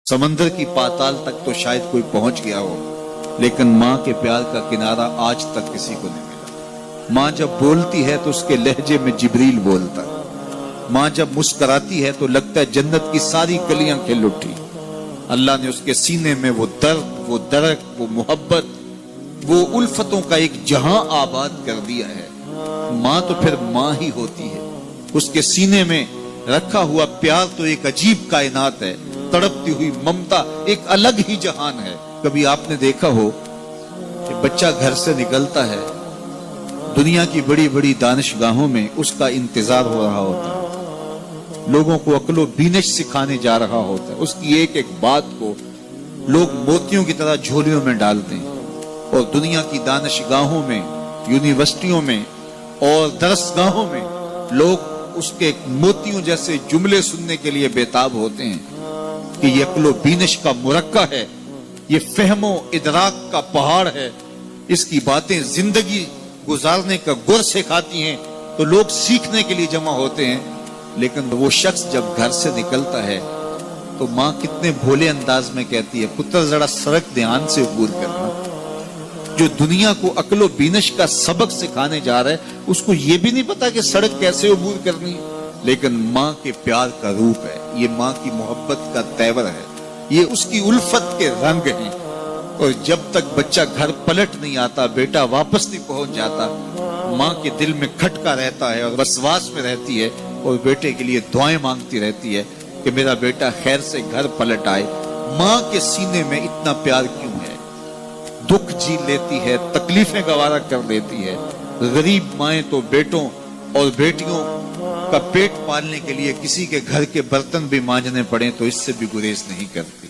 समंदर की पाताल तक तो शायद कोई पहुंच गया हो, लेकिन माँ के प्यार का किनारा आज तक किसी को नहीं मिला। माँ जब बोलती है तो उसके लहजे में जिब्रील बोलता है। माँ जब मुस्कुराती है तो लगता है जन्नत की सारी कलियां खिल उठी। अल्लाह ने उसके सीने में वो दर्द, वो दरक, वो मोहब्बत, वो उल्फतों का एक जहां आबाद कर दिया है। माँ तो फिर माँ ही होती है। उसके सीने में रखा हुआ प्यार तो एक अजीब कायनात है। तड़पती हुई ममता एक अलग ही जहान है। कभी आपने देखा हो कि बच्चा घर से निकलता है, दुनिया की बड़ी बड़ी दानिशगाहों में उसका इंतजार हो रहा होता है, लोगों को अक्लो बीनश सिखाने जा रहा होता है, उसकी एक एक बात को लोग मोतियों की तरह झोलियों में डालते हैं। और दुनिया की दानिशगाहों में, यूनिवर्सिटियों में और दरसगाहों में लोग उसके मोतियों जैसे जुमले सुनने के लिए बेताब होते हैं कि ये अक्लो बीनश का मुरक्का है, ये फहमो इदराक का पहाड़ है, इसकी बातें जिंदगी गुजारने का गुर सिखाती हैं। तो लोग सीखने के लिए जमा होते हैं। लेकिन वो शख्स जब घर से निकलता है तो माँ कितने भोले अंदाज में कहती है, पुत्र जरा सड़क ध्यान से अबूर करना। जो दुनिया को अक्लो बीनश का सबक सिखाने जा रहा है, उसको ये भी नहीं पता कि सड़क कैसे अबूर करनी है। लेकिन माँ के प्यार का रूप है, ये माँ की मोहब्बत का तेवर है, ये उसकी उल्फत के रंग हैं। और जब तक बच्चा घर पलट नहीं आता, बेटा वापस नहीं पहुंच जाता, माँ के दिल में खटका रहता है और वसवास में रहती है और बेटे के लिए दुआएं मांगती रहती है कि मेरा बेटा खैर से घर पलट आए। माँ के सीने में इतना प्यार क्यों है? दुख जी लेती है, तकलीफें गवारा कर लेती है। गरीब माएं तो बेटों और बेटियों का पेट पालने के लिए किसी के घर के बर्तन भी मांजने पड़े तो इससे भी गुरेज नहीं करती।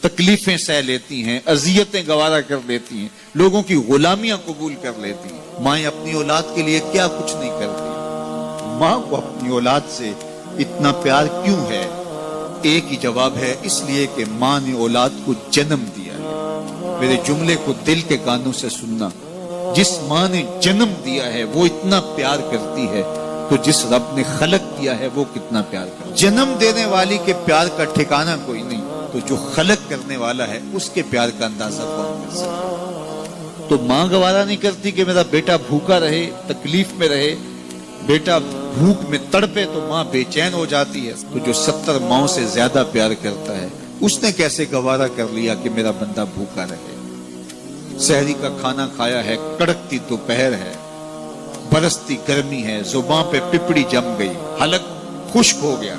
तकलीफें सह लेती हैं, अजियतें गवारा कर लेती हैं, लोगों की गुलामियां कबूल कर लेती हैं। माएं अपनी औलाद के लिए क्या कुछ नहीं करती। माँ को अपनी औलाद से इतना प्यार क्यों है? एक ही जवाब है, इसलिए कि माँ ने औलाद को जन्म दिया है। मेरे जुमले को दिल के कानों से सुनना। जिस माँ ने जन्म दिया है वो इतना प्यार करती है, तो जिस रब ने खलक किया है वो कितना प्यार करता है। जन्म देने वाली के प्यार का ठिकाना कोई नहीं, तो जो खलक करने वाला है उसके प्यार का अंदाजा कौन कर सकता? तो माँ गवारा नहीं करती कि मेरा बेटा भूखा रहे, तकलीफ में रहे, बेटा भूख में तड़पे, तो माँ बेचैन हो जाती है। तो जो 70 माओं से ज्यादा प्यार करता है, उसने कैसे गवारा कर लिया कि मेरा बंदा भूखा रहे? सहरी का खाना खाया है, कड़कती दोपहर है, बरसती गर्मी है, जुबान पे पिपड़ी जम गई, हलक खुश्क हो गया,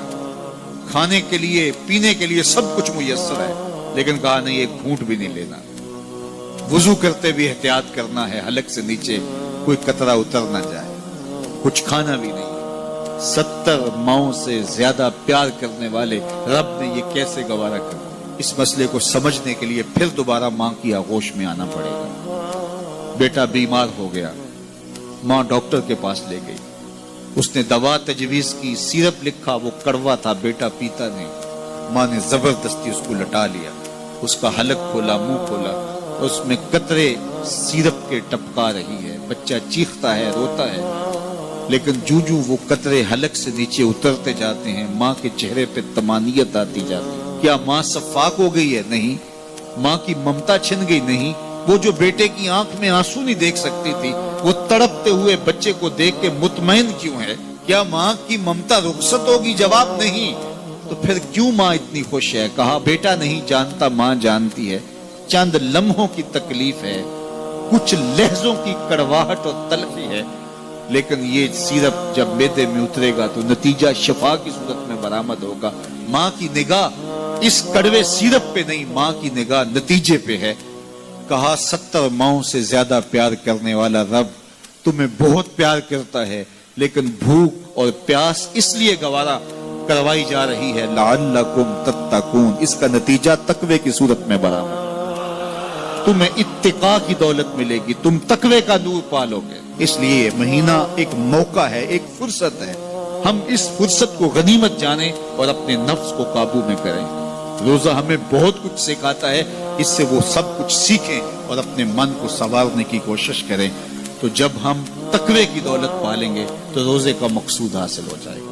खाने के लिए पीने के लिए सब कुछ मुयस्सर है, लेकिन कहा नहीं एक घूंट भी नहीं लेना। वुजू करते भी एहतियात करना है, हलक से नीचे कोई कतरा उतर ना जाए, कुछ खाना भी नहीं। 70 माओं से ज्यादा प्यार करने वाले रब ने ये कैसे गवारा कर? इस मसले को समझने के लिए फिर दोबारा माँ की आगोश में आना पड़ेगा। बेटा बीमार हो गया, माँ डॉक्टर के पास ले गई, उसने दवा तजवीज की, सिरप लिखा, वो कड़वा था, बेटा पीता नहीं। माँ ने जबरदस्ती उसको लटा लिया, उसका हलक खोला, मुंह खोला, उसमें कतरे सिरप के टपका रही है। बच्चा चीखता है, रोता है, लेकिन जूजू वो कतरे हलक से नीचे उतरते जाते हैं, माँ के चेहरे पे तमानियत आती जाती है। क्या माँ सफाक हो गई है? नहीं। माँ की ममता छिन गई? नहीं। वो जो बेटे की आंख में आंसू नहीं देख सकती थी, वो तड़पते हुए बच्चे को देख के मुतमईन क्यों है? क्या माँ की ममता रुखसत होगी? जवाब नहीं। तो फिर क्यों माँ इतनी खुश है? कहा बेटा नहीं जानता, माँ जानती है। चंद लम्हों की तकलीफ है, कुछ लहजों की कड़वाहट और तलखी है, लेकिन ये सिरप जब मैदे में उतरेगा तो नतीजा शिफा की सूरत में बरामद होगा। माँ की निगाह इस कड़वे सिरप पे नहीं, माँ की निगाह नतीजे पे है। कहा 70 माओं से ज्यादा प्यार करने वाला रब तुम्हें बहुत प्यार करता है, लेकिन भूख और प्यास इसलिए गवारा करवाई जा रही है, लअल्लकुम तत्तकून। इसका नतीजा तकवे की सूरत में बरामद। तुम्हें इत्तिका की दौलत मिलेगी, तुम तकवे का नूर पालोगे। इसलिए महीना एक मौका है, एक फुर्सत है। हम इस फुर्सत को गनीमत जाने और अपने नफ्स को काबू में करें। रोजा हमें बहुत कुछ सिखाता है, इससे वो सब कुछ सीखें और अपने मन को संवारने की कोशिश करें। तो जब हम तकवे की दौलत पालेंगे तो रोजे का मकसूद हासिल हो जाएगा।